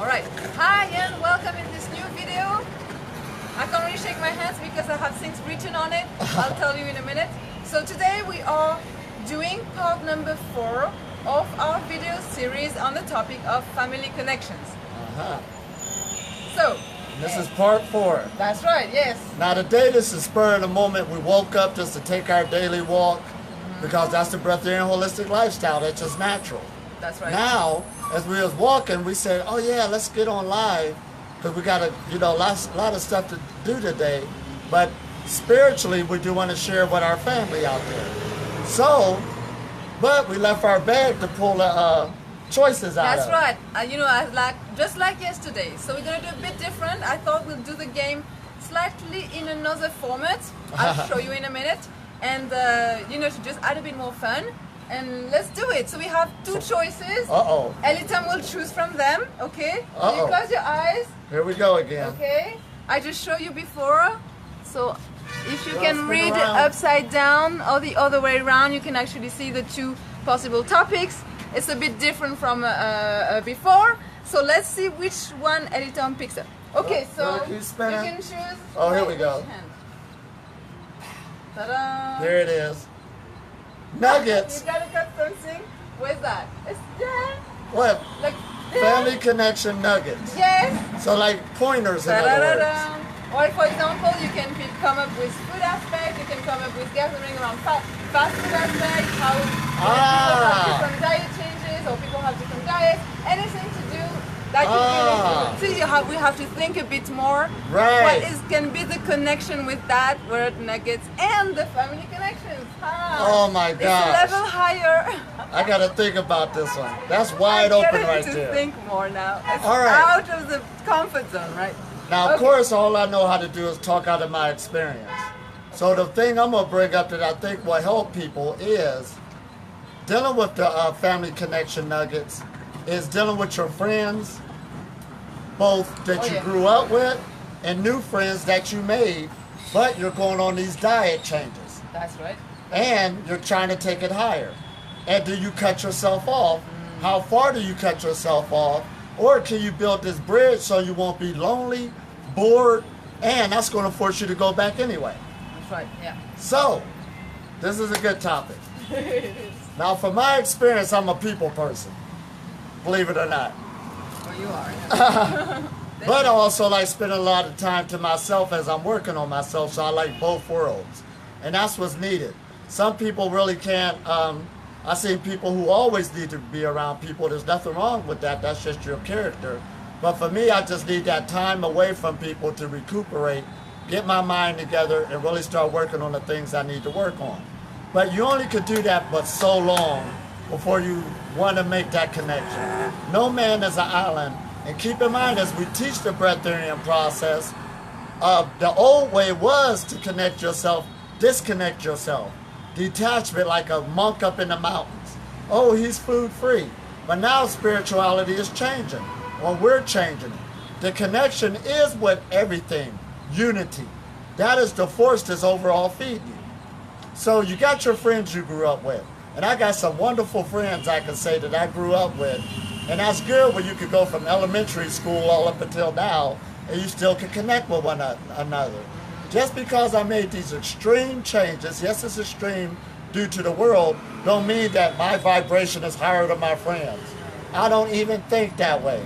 Alright, hi and welcome in this new video. I can't really shake my hands because I have things written on it. I'll tell you in a minute. So today we are doing part number 4 of our video series on the topic of family connections. So, this is part 4. That's right, yes. Now today this is spur of the moment. We woke up just to take our daily walk because that's the Breatharian holistic lifestyle. That's just natural. That's right. Now, as we was walking, we said, oh yeah, let's get on live because we got a lot of stuff to do today. But spiritually, we do want to share with our family out there. So, but we left our bag to pull the choices out That's of. right. I just like yesterday. So we're gonna do a bit different. I thought we'll do the game slightly in another format. I'll show you in a minute. And to just add a bit more fun. And let's do it. So we have 2 choices. Elitam will choose from them. Okay. You close your eyes. Here we go again. Okay. I just showed you before. So if you can read upside down or the other way around, you can actually see the 2 possible topics. It's a bit different from before. So let's see which one Elitam picks up. Okay, so you can choose. Oh, here we go. Ta-da! There it is. Nuggets. You gotta cut something. Where's that? It's there. What? Like Family connection nuggets. Yes. So like pointers in other words. Or for example, you can come up with food aspect, you can come up with gathering around fast food aspect, how people have different diet changes or people have different diets, anything to do that you see we have to think a bit more. Right. What can be the connection with that word nuggets and the family connections? Oh my gosh. It's a level higher. I gotta think about this one. That's wide open right to there. Think more now. It's all right. Out of the comfort zone, right? Now, of course, all I know how to do is talk out of my experience. So the thing I'm going to bring up that I think will help people is dealing with the family connection nuggets is dealing with your friends, both that you grew up with and new friends that you made, but you're going on these diet changes. That's right. And you're trying to take it higher. And do you cut yourself off? How far do you cut yourself off? Or can you build this bridge so you won't be lonely, bored, and that's going to force you to go back anyway? That's right, yeah. So, this is a good topic. Now, from my experience, I'm a people person, believe it or not. Well, you are. Yeah. But I also like spending a lot of time to myself as I'm working on myself, so I like both worlds. And that's what's needed. Some people really can't, I've seen people who always need to be around people. There's nothing wrong with that. That's just your character. But for me, I just need that time away from people to recuperate, get my mind together, and really start working on the things I need to work on. But you only could do that but so long before you want to make that connection. No man is an island. And keep in mind, as we teach the Breatharian process, the old way was to connect yourself, disconnect yourself. Detachment like a monk up in the mountains. Oh, he's food free. But now spirituality is changing, or we're changing it. The connection is with everything, unity. That is the force that's overall feeding you. So you got your friends you grew up with. And I got some wonderful friends I can say that I grew up with. And that's good when you could go from elementary school all up until now, and you still can connect with one another. Just because I made these extreme changes, yes, it's extreme due to the world, don't mean that my vibration is higher than my friends. I don't even think that way.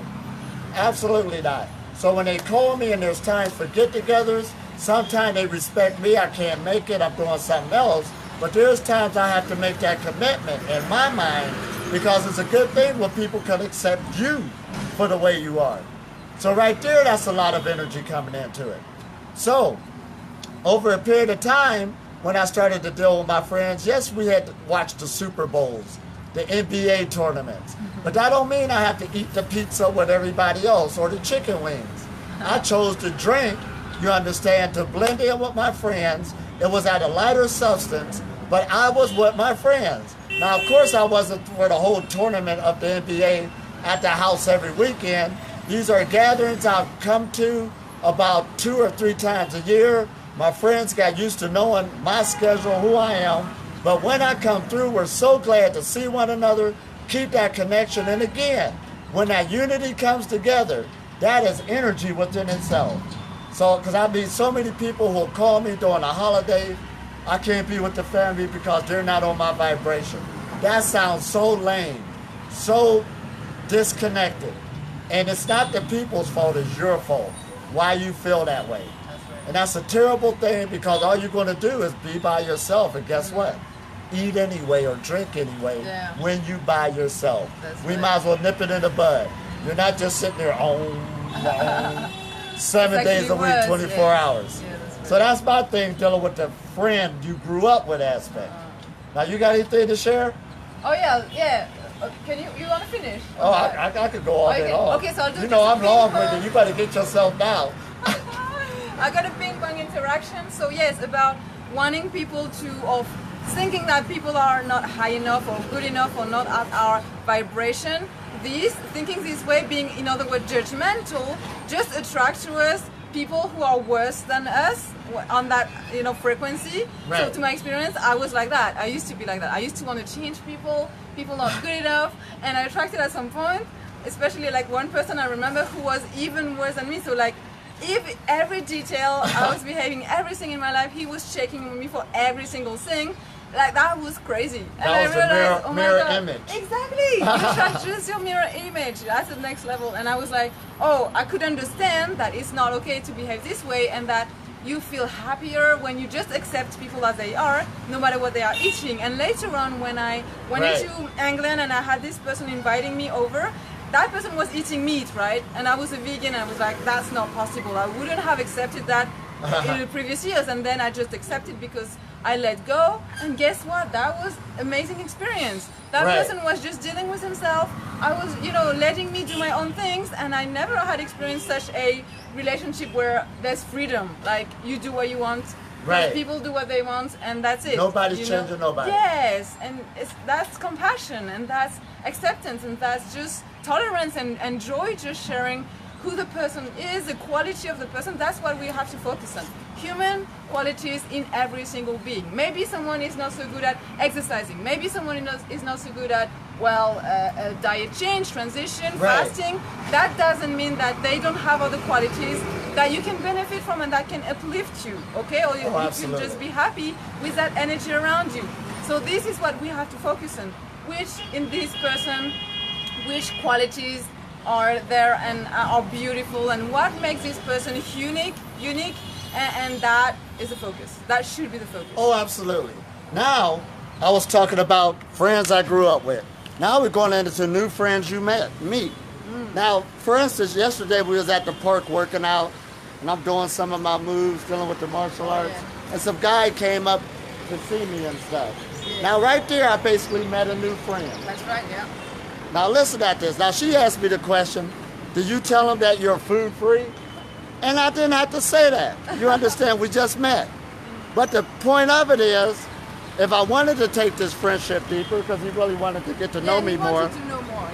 Absolutely not. So when they call me and there's times for get-togethers, sometimes they respect me, I can't make it, I'm doing something else, but there's times I have to make that commitment in my mind because it's a good thing when people can accept you for the way you are. So right there, that's a lot of energy coming into it. So, over a period of time, when I started to deal with my friends, yes, we had to watch the Super Bowls, the NBA tournaments. But that don't mean I have to eat the pizza with everybody else or the chicken wings. I chose to drink, you understand, to blend in with my friends. It was at a lighter substance, but I was with my friends. Now, of course, I wasn't for the whole tournament of the NBA at the house every weekend. These are gatherings I've come to about 2 or 3 times a year. My friends got used to knowing my schedule, who I am. But when I come through, we're so glad to see one another, keep that connection. And again, when that unity comes together, that is energy within itself. So, because I meet so many people who will call me during the holidays, I can't be with the family because they're not on my vibration. That sounds so lame, so disconnected. And it's not the people's fault, it's your fault. Why you feel that way. And that's a terrible thing because all you're going to do is be by yourself. And guess what? Eat anyway or drink anyway when you by yourself. We might as well nip it in the bud. You're not just sitting there on 7 days a week, 24 hours. So that's my thing dealing with the friend you grew up with aspect. Now you got anything to share? Oh yeah. Can you want to finish? Oh, I could go all day long. Okay, so I'll do You know I'm long-winded. You better get yourself down. I got a ping-pong interaction. So yes, about wanting people to, of thinking that people are not high enough or good enough or not at our vibration. Thinking this way, being in other words judgmental, just attract to us people who are worse than us on that frequency. Right. So to my experience, I was like that. I used to be like that. I used to want to change people not good enough, and I attracted at some point, especially like one person I remember who was even worse than me. So like, if every detail I was behaving, everything in my life, he was checking me for every single thing. Like that was crazy. And that was I realized, the oh mirror my God, image. Exactly. You attract just your mirror image. That's the next level. And I was like, oh, I could understand that it's not okay to behave this way, and that you feel happier when you just accept people as they are, no matter what they are eating. And later on, when I went into England and I had this person inviting me over, that person was eating meat, right? And I was a vegan, and I was like, that's not possible. I wouldn't have accepted that in the previous years, and then I just accepted because I let go, and guess what? That was amazing experience. That person was just dealing with himself. I was, letting me do my own things, and I never had experienced such a relationship where there's freedom. Like, you do what you want, people do what they want, and that's it. Nobody's changing nobody. Yes, and that's compassion, and that's acceptance, and that's just tolerance and joy, just sharing who the person is, the quality of the person. That's what we have to focus on. Human qualities in every single being. Maybe someone is not so good at exercising. Maybe someone is not so good at, diet change, transition, fasting. That doesn't mean that they don't have other qualities that you can benefit from and that can uplift you, okay? Or you can just be happy with that energy around you. So this is what we have to focus on. Which in this person, which qualities are there and are beautiful, and what makes this person unique, and that is the focus. That should be the focus. Oh, absolutely. Now, I was talking about friends I grew up with. Now we're going into new friends you meet. Now, for instance, yesterday we was at the park working out, and I'm doing some of my moves, dealing with the martial arts, and some guy came up to see me and stuff. Now, right there, I basically met a new friend. That's right, yeah. Now listen at this. Now she asked me the question, did you tell him that you're food free? And I didn't have to say that. You understand, we just met. But the point of it is, if I wanted to take this friendship deeper, because he really wanted to get to know me more. To know more,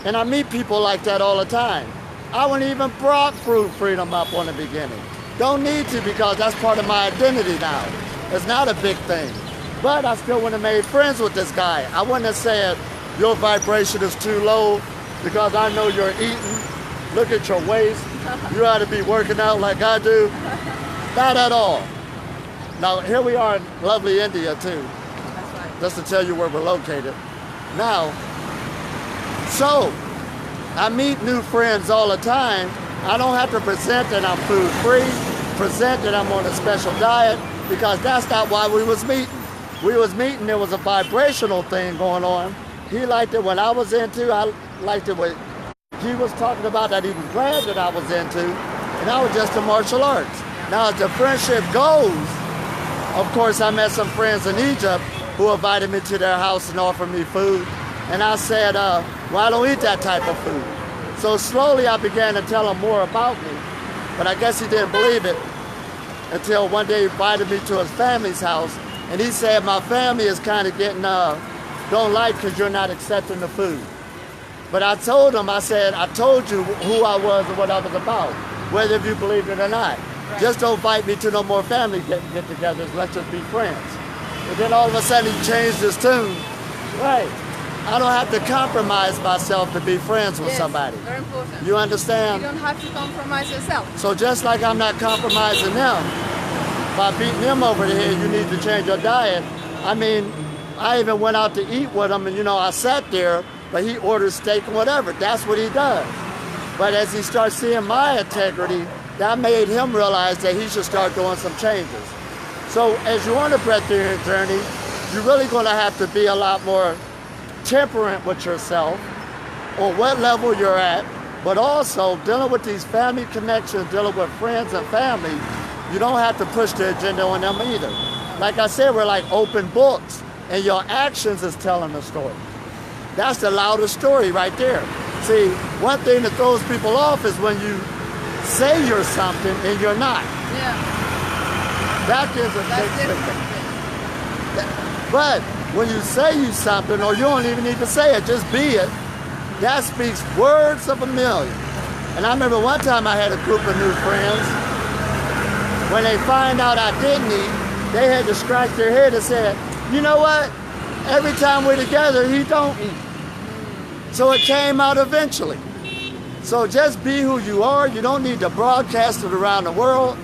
and I meet people like that all the time. I wouldn't even brought food freedom up on the beginning. Don't need to, because that's part of my identity now. It's not a big thing. But I still wouldn't have made friends with this guy. I wouldn't have said, your vibration is too low because I know you're eating. Look at your waist. You ought to be working out like I do. Not at all. Now, here we are in lovely India, too. That's right. Just to tell you where we're located. Now, so, I meet new friends all the time. I don't have to present that I'm food free, present that I'm on a special diet, because that's not why we was meeting. We was meeting, there was a vibrational thing going on. He liked it when I was into, I liked it when he was talking about that he was glad that I was into, and I was just the martial arts. Now as the friendship goes, of course I met some friends in Egypt who invited me to their house and offered me food, and I said, well, I don't eat that type of food. So slowly I began to tell him more about me, but I guess he didn't believe it until one day he invited me to his family's house, and he said, my family is kind of getting, don't like because you're not accepting the food. But I told him, I said, I told you who I was and what I was about, whether if you believe it or not. Right. Just don't invite me to no more family get-togethers, let's just be friends. And then all of a sudden he changed his tune. Right. I don't have to compromise myself to be friends with Yes, somebody. very important. You You understand? don't have to compromise yourself. So just like I'm not compromising them by beating them over the head, you need to change your diet. I mean, I even went out to eat with him, and you know, I sat there, but he ordered steak and whatever. That's what he does. But as he starts seeing my integrity, that made him realize that he should start doing some changes. So as you're on the Breatharian journey, you're really going to have to be a lot more temperate with yourself, or what level you're at, but also dealing with these family connections, dealing with friends and family. You don't have to push the agenda on them either. Like I said, we're like open books, and your actions is telling the story. That's the loudest story right there. See, one thing that throws people off is when you say you're something and you're not. Yeah. That is a That's big different. thing. But when you say you something, or you don't even need to say it, just be it, that speaks words of a million. And I remember one time I had a group of new friends. When they find out I didn't eat, they had to scratch their head and say, you know what? Every time we're together, he don't eat. So it came out eventually. So just be who you are. You don't need to broadcast it around the world.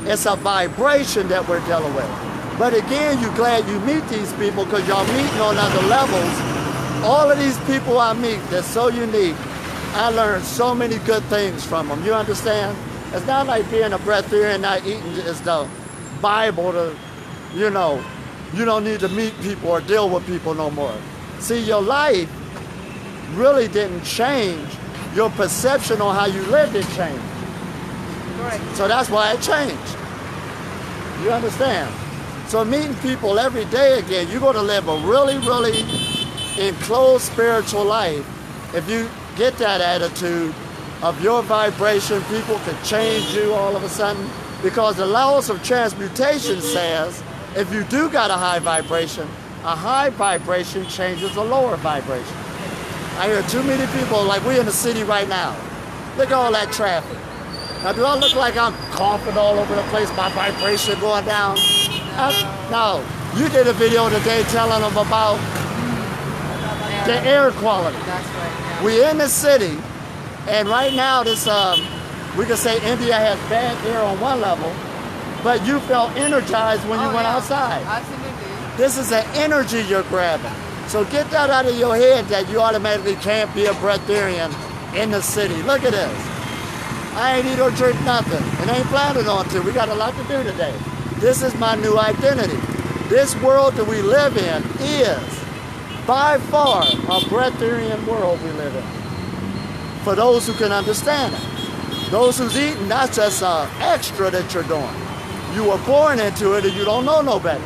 It's a vibration that we're dealing with. But again, you're glad you meet these people because y'all meeting on other levels. All of these people I meet, they're so unique. I learned so many good things from them. You understand? It's not like being a breatharian, not eating is the Bible to, you know, you don't need to meet people or deal with people no more. See, your life really didn't change. Your perception on how you lived it changed. Correct. So that's why it changed. You understand? So meeting people every day again, you're going to live a really, really enclosed spiritual life. If you get that attitude of your vibration, people can change you all of a sudden, because the laws of transmutation says if you do got a high vibration changes a lower vibration. I hear too many people, like we in the city right now. Look at all that traffic. Now, do I look like I'm coughing all over the place, my vibration going down? No. You did a video today telling them about the air quality. That's right. Yeah. We in the city, and right now this, we can say India has bad air on one level, but you felt energized when you went outside. Absolutely. This is an energy you're grabbing. So get that out of your head that you automatically can't be a breatharian in the city. Look at this. I ain't eat or drink nothing, and ain't planning on to. We got a lot to do today. This is my new identity. This world that we live in is by far a breatharian world we live in. For those who can understand it. Those who's eating, that's just an extra that you're doing. You were born into it and you don't know no better.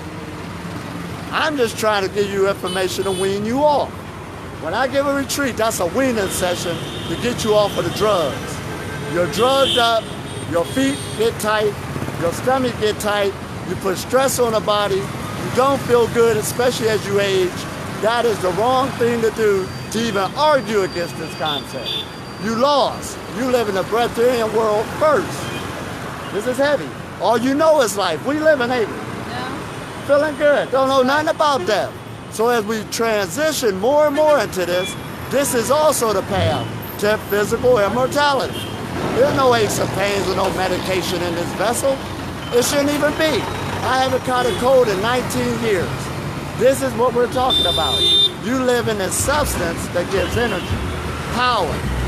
I'm just trying to give you information to wean you off. When I give a retreat, that's a weaning session to get you off of the drugs. You're drugged up, your feet get tight, your stomach get tight, you put stress on the body, you don't feel good, especially as you age. That is the wrong thing to do to even argue against this concept. You lost. You live in the breatharian world first. This is heavy. All you know is life. We live in April. Yeah. Feeling good. Don't know nothing about that. So as we transition more and more into this, this is also the path to physical immortality. There's no aches and pains or no medication in this vessel. It shouldn't even be. I haven't caught a cold in 19 years. This is what we're talking about. You live in a substance that gives energy, power,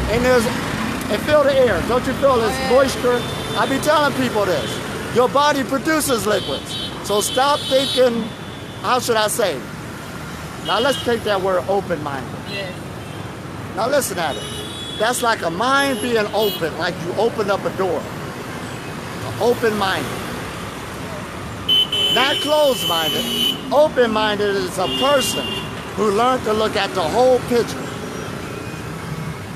and feel the air. Don't you feel this moisture? I be telling people this. Your body produces liquids. So stop thinking, how should I say? Now let's take that word open-minded. Yes. Now listen at it. That's like a mind being open, like you open up a door. Open-minded. Not closed-minded. Open-minded is a person who learned to look at the whole picture.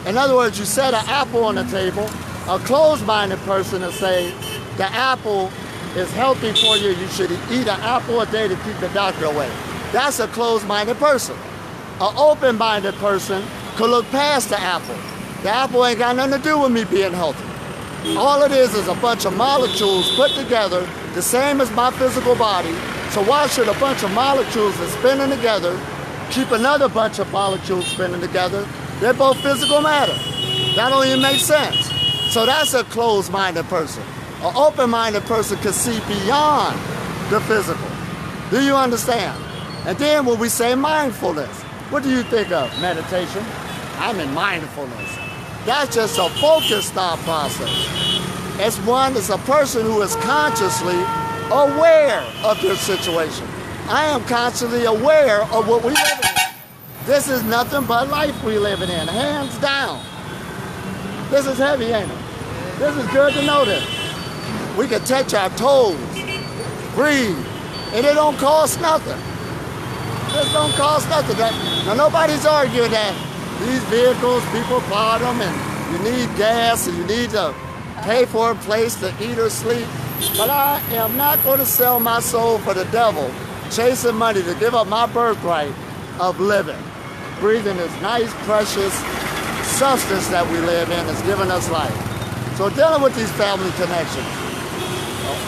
In other words, you set an apple on the table. A closed-minded person will say, the apple is healthy for you. You should eat an apple a day to keep the doctor away. That's a closed-minded person. An open-minded person could look past the apple. The apple ain't got nothing to do with me being healthy. All it is a bunch of molecules put together, the same as my physical body. So why should a bunch of molecules that's spinning together keep another bunch of molecules spinning together. They're both physical matter. That don't even make sense. So that's a closed-minded person. An open-minded person can see beyond the physical. Do you understand? And then when we say mindfulness, what do you think of? Meditation? I'm in mindfulness. That's just a focused thought process. It's a person who is consciously aware of their situation. I am consciously aware of what we live in. This is nothing but life we living in, hands down. This is heavy, ain't it? This is good to know this. We can touch our toes, breathe, and it don't cost nothing. This don't cost nothing. Now nobody's arguing that these vehicles, people buy them and you need gas and you need to pay for a place to eat or sleep. But I am not going to sell my soul for the devil, chasing money to give up my birthright of living. Breathing this nice, precious substance that we live in that's giving us life. So dealing with these family connections.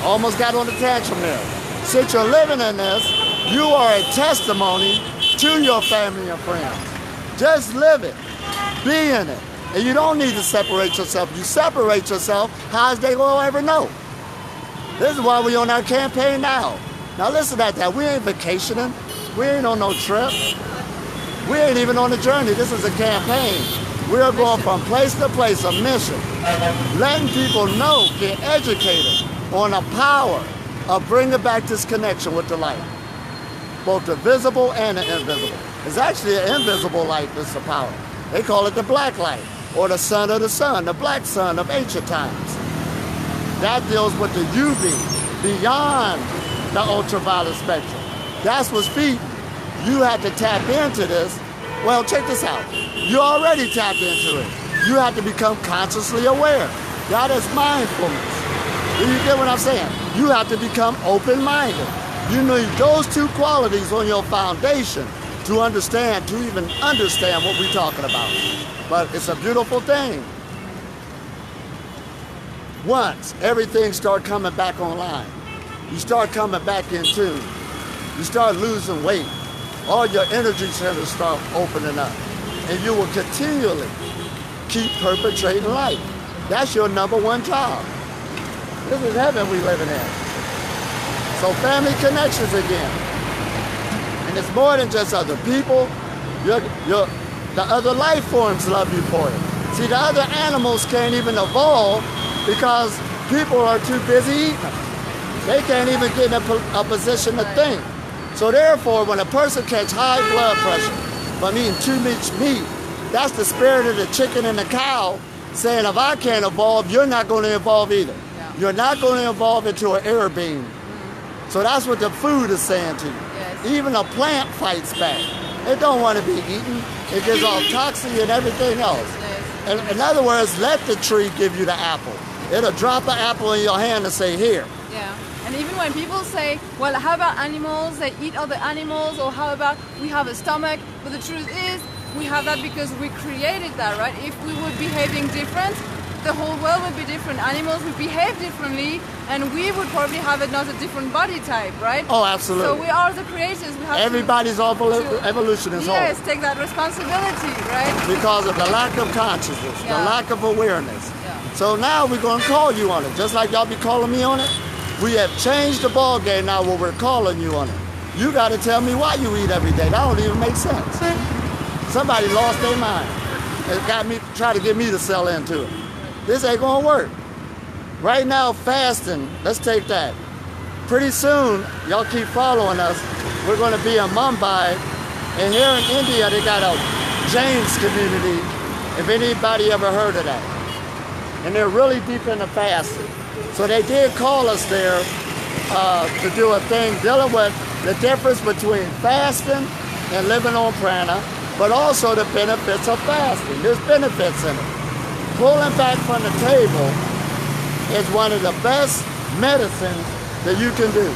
Almost got on the tantrum there. Since you're living in this, you are a testimony to your family and friends. Just live it. Be in it. And you don't need to separate yourself. You separate yourself, how's they going to ever know? This is why we're on our campaign now. Now listen to that. We ain't vacationing. We ain't on no trip. We ain't even on a journey. This is a campaign. We are going from place to place, a mission. Letting people know, get educated on the power of bringing back this connection with the light. Both the visible and the invisible. It's actually an invisible light that's the power. They call it the black light, or the sun of the sun, the black sun of ancient times. That deals with the UV, beyond the ultraviolet spectrum. That's what's feeding. You have to tap into this. Well, check this out. You already tapped into it. You have to become consciously aware. That is mindfulness. Do you get what I'm saying? You have to become open-minded. You need those two qualities on your foundation to understand, to even understand what we're talking about. But it's a beautiful thing. Once everything start coming back online, you start coming back in tune, you start losing weight, all your energy centers start opening up, and you will continually keep perpetrating life. That's your number one job. This is heaven we living in. So family connections again. And it's more than just other people. The other life forms love you for it. See, the other animals can't even evolve because people are too busy eating them. They can't even get in a position to think. So therefore, when a person catches high blood pressure from eating too much meat, that's the spirit of the chicken and the cow saying, if I can't evolve, you're not going to evolve either. Yeah. You're not going to evolve into an air being. So that's what the food is saying to you. Yes. Even a plant fights back. It don't want to be eaten. It gives off toxin and everything else. Yes. And in other words, let the tree give you the apple. It'll drop an apple in your hand and say, here. Yeah. And even when people say, well, how about animals? They eat other animals, or how about we have a stomach? But the truth is, we have that because we created that, right? If we were behaving different, the whole world would be different. Animals would behave differently, and we would probably have another different body type, right? Oh, absolutely. So we are the creators. We have Everybody's evolution is yes, take that responsibility, right? Because of the lack of consciousness, the lack of awareness. Yeah. So now we're going to call you on it, just like y'all be calling me on it. We have changed the ball game now where we're calling you on it. You got to tell me why you eat every day. That don't even make sense. Somebody lost their mind. It got me, try to get me to sell into it. This ain't gonna work. Right now, fasting, let's take that. Pretty soon, y'all keep following us, we're gonna be in Mumbai, and here in India, they got a Jains community, if anybody ever heard of that. And they're really deep into fasting. So they did call us there to do a thing dealing with the difference between fasting and living on prana, but also the benefits of fasting. There's benefits in it. Pulling back from the table is one of the best medicines that you can do.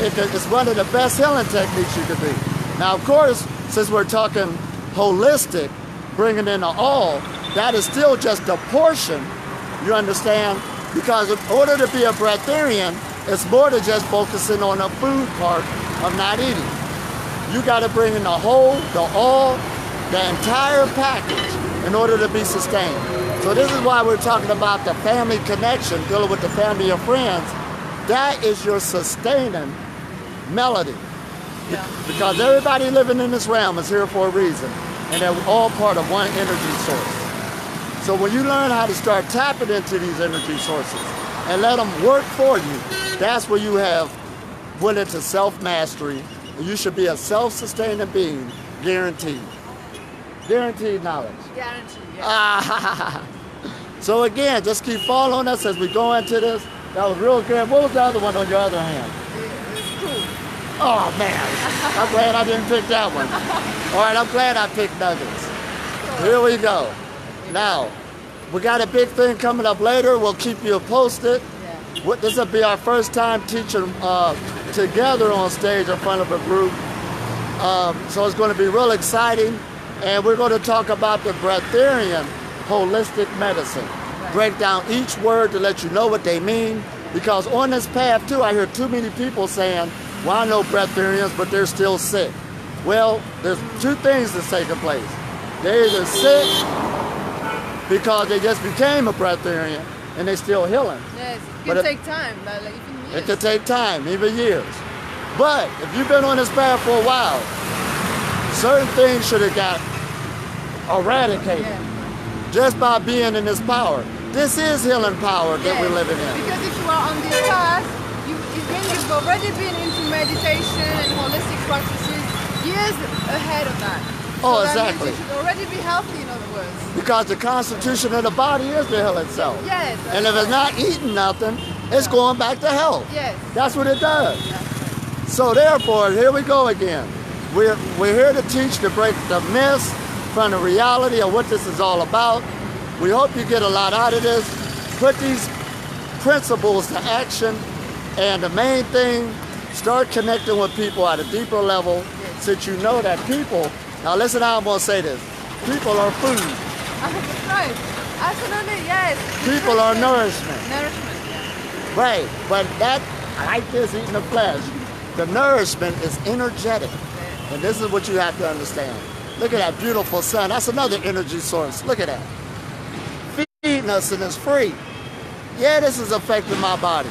It's one of the best healing techniques you can do. Now, of course, since we're talking holistic, bringing in the all, that is still just a portion, you understand? Because in order to be a breatharian, it's more than just focusing on the food part of not eating. You got to bring in the whole, the all, the entire package in order to be sustained. So this is why we're talking about the family connection, dealing with the family of friends. That is your sustaining melody. Yeah. Because everybody living in this realm is here for a reason. And they're all part of one energy source. So when you learn how to start tapping into these energy sources and let them work for you, that's where you have went into self-mastery. You should be a self-sustaining being, guaranteed. Guaranteed knowledge. Guaranteed, yeah. So again, just keep following us as we go into this. That was real good. What was the other one on your other hand? It's cool. Oh man, I'm glad I didn't pick that one. All right, I'm glad I picked nuggets. Here we go. Now, we got a big thing coming up later. We'll keep you posted. Yeah. This will be our first time teaching together on stage in front of a group. So it's going to be real exciting. And we're going to talk about the Breatharian holistic medicine. Break down each word to let you know what they mean. Because on this path too, I hear too many people saying, well, I know Breatharians, but they're still sick. Well, there's two things that's taking place. They're either sick because they just became a Breatharian and they're still healing. Yes, it can take time, like even years. It can take time, even years. But if you've been on this path for a while, certain things should have got eradicated just by being in this power. This is healing power that we're living in. Because if you are on this path, it means you've already been into meditation and holistic practices years ahead of that. Oh, so exactly. That means you should already be healthy, in other words. Because the constitution of the body is to heal itself. Yes. And if it's not eating nothing, it's going back to health. Yes. That's what it does. Right. So therefore, here we go again. We're here to teach, to break the myths from the reality of what this is all about. We hope you get a lot out of this. Put these principles to action. And the main thing, start connecting with people at a deeper level, since you know that people, now listen how I'm going to say this, people are food. That's right. Absolutely, yes. People are nourishment. Nourishment, yeah. Right, but that, I like this, eating the flesh. The nourishment is energetic. And this is what you have to understand. Look at that beautiful sun. That's another energy source. Look at that. Feeding us and it's free. Yeah, this is affecting my body.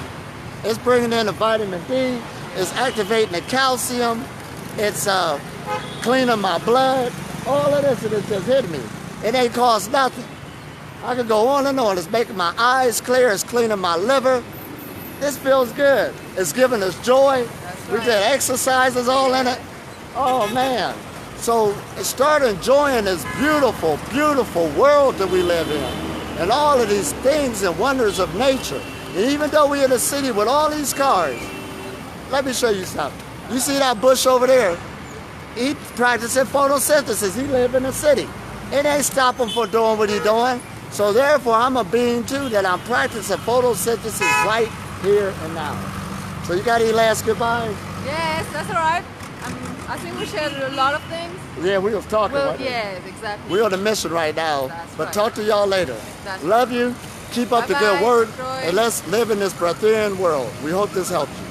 It's bringing in the vitamin D. It's activating the calcium. It's cleaning my blood. All of this, it just hit me. It ain't cost nothing. I could go on and on. It's making my eyes clear. It's cleaning my liver. This feels good. It's giving us joy. We did exercises all in it. Oh man. So start enjoying this beautiful, beautiful world that we live in. And all of these things and wonders of nature. And even though we're in a city with all these cars, let me show you something. You see that bush over there? He practicing photosynthesis. He live in the city. It ain't stopping from doing what he's doing. So therefore, I'm a being too that I'm practicing photosynthesis right here and now. So you got any last goodbyes? Yes, that's all right. I think we shared a lot of things. Yeah, we was talking Well, about it. yes, exactly. We're on a mission right now. That's But right. talk to y'all later. That's Love you. Keep up the good Bye-bye. work. Enjoy. And let's live in this Breatharian world. We hope this helped you.